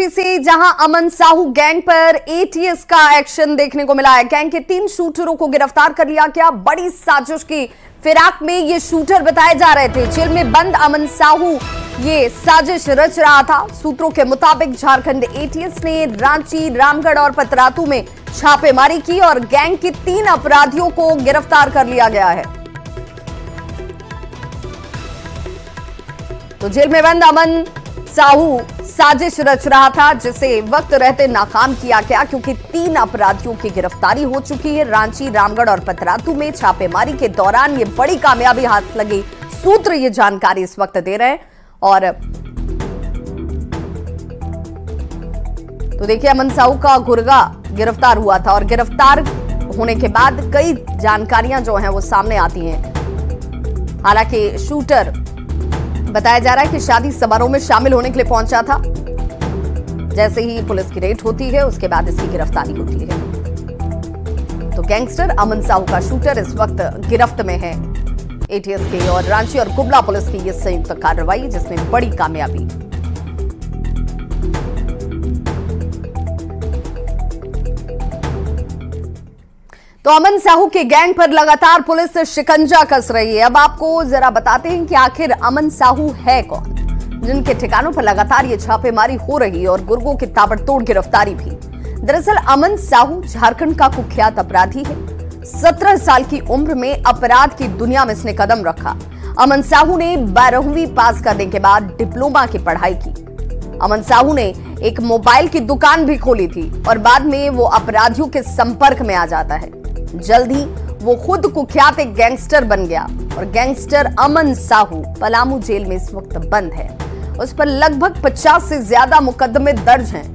UP से, जहां अमन Sahu gang पर एटीएस का एक्शन देखने को मिला है। गैंग के 3 शूटरों को गिरफ्तार कर लिया गया। बड़ी साजिश की फिराक में ये शूटर बताए जा रहे थे। जेल में बंद अमन साहू ये साजिश रच रहा था। सूत्रों के मुताबिक झारखंड एटीएस ने रांची, रामगढ़ और पतरातू में छापेमारी की और गैंग के 3 अपराधियों को गिरफ्तार कर लिया गया है। तो जेल में बंद अमन साहू साजिश रच रहा था, जिसे वक्त रहते नाकाम किया गया, क्योंकि 3 अपराधियों की गिरफ्तारी हो चुकी है। रांची, रामगढ़ और पतरातू में छापेमारी के दौरान ये बड़ी कामयाबी हाथ लगी। सूत्र ये जानकारी इस वक्त दे रहे हैं। और तो देखिए, अमन साहू का गुर्गा गिरफ्तार हुआ था और गिरफ्तार होने के बाद कई जानकारियां जो हैं वो सामने आती हैं। हालांकि शूटर बताया जा रहा है कि शादी समारोह में शामिल होने के लिए पहुंचा था। जैसे ही पुलिस की रेड होती है, उसके बाद इसकी गिरफ्तारी होती है। तो गैंगस्टर अमन साहू का शूटर इस वक्त गिरफ्त में है एटीएस के और रांची और कुबला पुलिस की यह संयुक्त कार्रवाई, जिसमें बड़ी कामयाबी। तो अमन साहू के गैंग पर लगातार पुलिस शिकंजा कस रही है। अब आपको जरा बताते हैं कि आखिर अमन साहू है कौन, जिनके ठिकानों पर लगातार ये छापेमारी हो रही है और गुर्गों की ताबड़तोड़ गिरफ्तारी भी। दरअसल अमन साहू झारखंड का कुख्यात अपराधी है। 17 साल की उम्र में अपराध की दुनिया में इसने कदम रखा। अमन साहू ने 12वीं पास करने के बाद डिप्लोमा की पढ़ाई की। अमन साहू ने एक मोबाइल की दुकान भी खोली थी और बाद में वो अपराधियों के संपर्क में आ जाता है। जल्द ही वो खुद कुख्यात एक गैंगस्टर बन गया और गैंगस्टर अमन साहू पलामू जेल में इस वक्त बंद है। उस पर लगभग 50 से ज्यादा मुकदमे दर्ज हैं।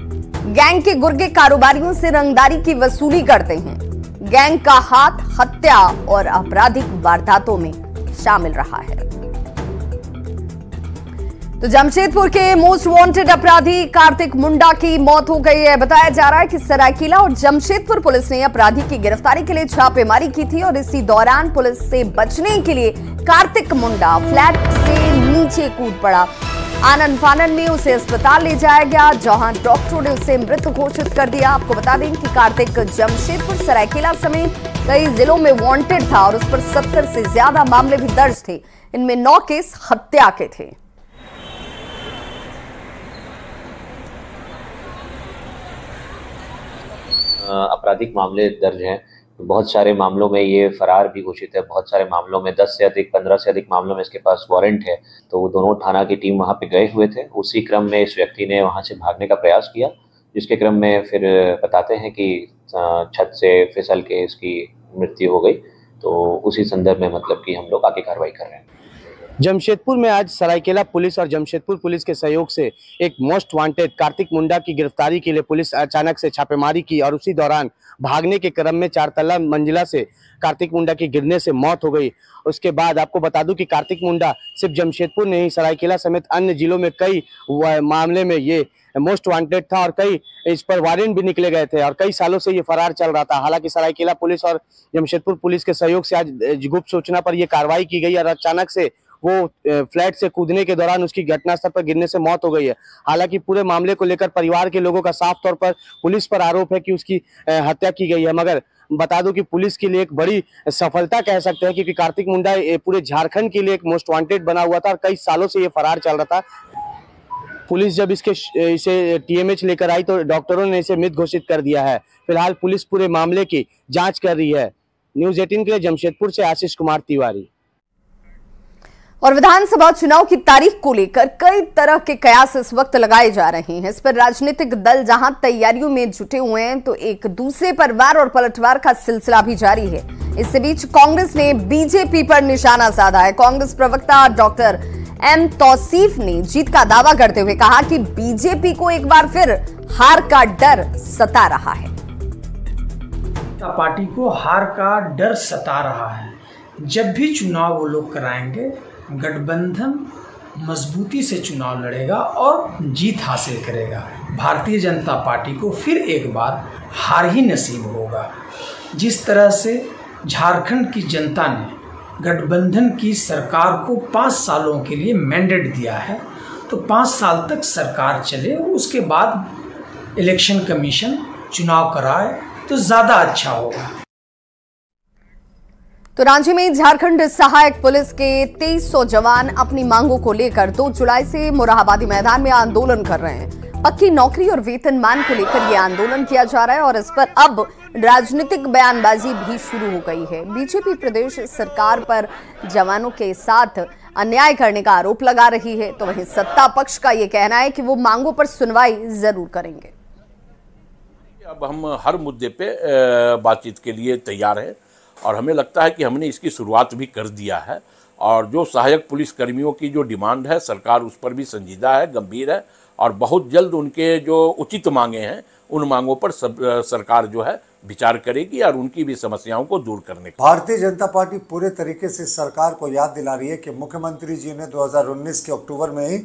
गैंग के गुर्गे कारोबारियों से रंगदारी की वसूली करते हैं। गैंग का हाथ हत्या और आपराधिक वारदातों में शामिल रहा है। तो जमशेदपुर के मोस्ट वांटेड अपराधी कार्तिक मुंडा की मौत हो गई है। बताया जा रहा है कि सरायकेला और जमशेदपुर पुलिस ने अपराधी की गिरफ्तारी के लिए छापेमारी की थी और इसी दौरान पुलिस से बचने के लिए कार्तिक मुंडा फ्लैट से नीचे कूद पड़ा। आनन फानन में उसे अस्पताल ले जाया गया, जहां डॉक्टरों ने उसे मृत घोषित कर दिया। आपको बता दें कि कार्तिक जमशेदपुर, सरायकेला समेत कई जिलों में वांटेड था और उस पर 70 से ज्यादा मामले भी दर्ज थे। इनमें 9 केस हत्या के थे। आपराधिक मामले दर्ज हैं। बहुत सारे मामलों में ये फरार भी घोषित है। बहुत सारे मामलों में 10 से अधिक, 15 से अधिक मामलों में इसके पास वारंट है। तो वो दोनों थाना की टीम वहां पे गए हुए थे। उसी क्रम में इस व्यक्ति ने वहां से भागने का प्रयास किया, जिसके क्रम में फिर बताते हैं कि छत से फिसल के इसकी मृत्यु हो गई। तो उसी संदर्भ में मतलब कि हम लोग आगे कार्रवाई कर रहे हैं। जमशेदपुर में आज सरायकेला पुलिस और जमशेदपुर पुलिस के सहयोग से एक मोस्ट वांटेड कार्तिक मुंडा की गिरफ्तारी के लिए पुलिस अचानक से छापेमारी की और उसी दौरान भागने के क्रम में 4 तल्ला मंजिला से कार्तिक मुंडा की गिरने से मौत हो गई। उसके बाद आपको बता दूं कि कार्तिक मुंडा सिर्फ जमशेदपुर नहीं, सरायकेला समेत अन्य जिलों में कई मामले में ये मोस्ट वांटेड था और कई इस पर वारंट भी निकले गए थे और कई सालों से ये फरार चल रहा था। हालांकि सरायकेला पुलिस और जमशेदपुर पुलिस के सहयोग से आज गुप्त सूचना पर यह कार्रवाई की गई और अचानक से वो फ्लैट से कूदने के दौरान उसकी घटनास्थल पर गिरने से मौत हो गई है। हालांकि पूरे मामले को लेकर परिवार के लोगों का साफ तौर पर पुलिस पर आरोप है कि उसकी हत्या की गई है। मगर बता दूं कि पुलिस के लिए एक बड़ी सफलता कह सकते हैं, क्योंकि कार्तिक मुंडा पूरे झारखंड के लिए एक मोस्ट वांटेड बना हुआ था और कई सालों से ये फरार चल रहा था। पुलिस जब इसे टीएमएच लेकर आई तो डॉक्टरों ने इसे मृत घोषित कर दिया है। फिलहाल पुलिस पूरे मामले की जांच कर रही है। न्यूज़ 18 के लिए जमशेदपुर से आशीष कुमार तिवारी। और विधानसभा चुनाव की तारीख को लेकर कई तरह के कयास इस वक्त लगाए जा रहे हैं। इस पर राजनीतिक दल जहां तैयारियों में जुटे हुए हैं, तो एक दूसरे पर वार और पलटवार का सिलसिला भी जारी है। इसी बीच कांग्रेस ने बीजेपी पर निशाना साधा है। कांग्रेस प्रवक्ता डॉक्टर एम तौसीफ ने जीत का दावा करते हुए कहा कि बीजेपी को एक बार फिर हार का डर सता रहा है। पार्टी को हार का डर सता रहा है। जब भी चुनाव वो लोग कराएंगे, गठबंधन मजबूती से चुनाव लड़ेगा और जीत हासिल करेगा। भारतीय जनता पार्टी को फिर एक बार हार ही नसीब होगा। जिस तरह से झारखंड की जनता ने गठबंधन की सरकार को 5 सालों के लिए मैंडेट दिया है, तो 5 साल तक सरकार चले, उसके बाद इलेक्शन कमीशन चुनाव कराए तो ज़्यादा अच्छा होगा। तो रांची में झारखंड सहायक पुलिस के 2300 जवान अपनी मांगों को लेकर 2 जुलाई से मोरहाबादी मैदान में आंदोलन कर रहे हैं। पक्की नौकरी और वेतनमान को लेकर यह आंदोलन किया जा रहा है और इस पर अब राजनीतिक बयानबाजी भी शुरू हो गई है। बीजेपी प्रदेश सरकार पर जवानों के साथ अन्याय करने का आरोप लगा रही है, तो वहीं सत्ता पक्ष का यह कहना है कि वो मांगों पर सुनवाई जरूर करेंगे। अब हम हर मुद्दे पे बातचीत के लिए तैयार हैं और हमें लगता है कि हमने इसकी शुरुआत भी कर दिया है और जो सहायक पुलिस कर्मियों की जो डिमांड है सरकार उस पर भी संजीदा है, गंभीर है और बहुत जल्द उनके जो उचित मांगे हैं उन मांगों पर सरकार जो है विचार करेगी और उनकी भी समस्याओं को दूर करने का। भारतीय जनता पार्टी पूरे तरीके से सरकार को याद दिला रही है कि मुख्यमंत्री जी ने 2019 के अक्टूबर में ही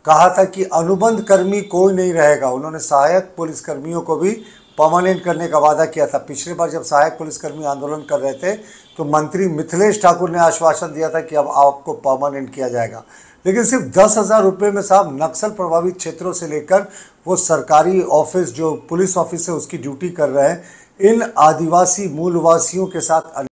कहा था कि अनुबंध कर्मी कोई नहीं रहेगा। उन्होंने सहायक पुलिस कर्मियों को भी परमानेंट करने का वादा किया था। पिछली बार जब सहायक पुलिसकर्मी आंदोलन कर रहे थे तो मंत्री मिथिलेश ठाकुर ने आश्वासन दिया था कि अब आपको परमानेंट किया जाएगा, लेकिन सिर्फ 10,000 रुपये में साहब नक्सल प्रभावित क्षेत्रों से लेकर वो सरकारी ऑफिस जो पुलिस ऑफिस है उसकी ड्यूटी कर रहे हैं। इन आदिवासी मूलवासियों के साथ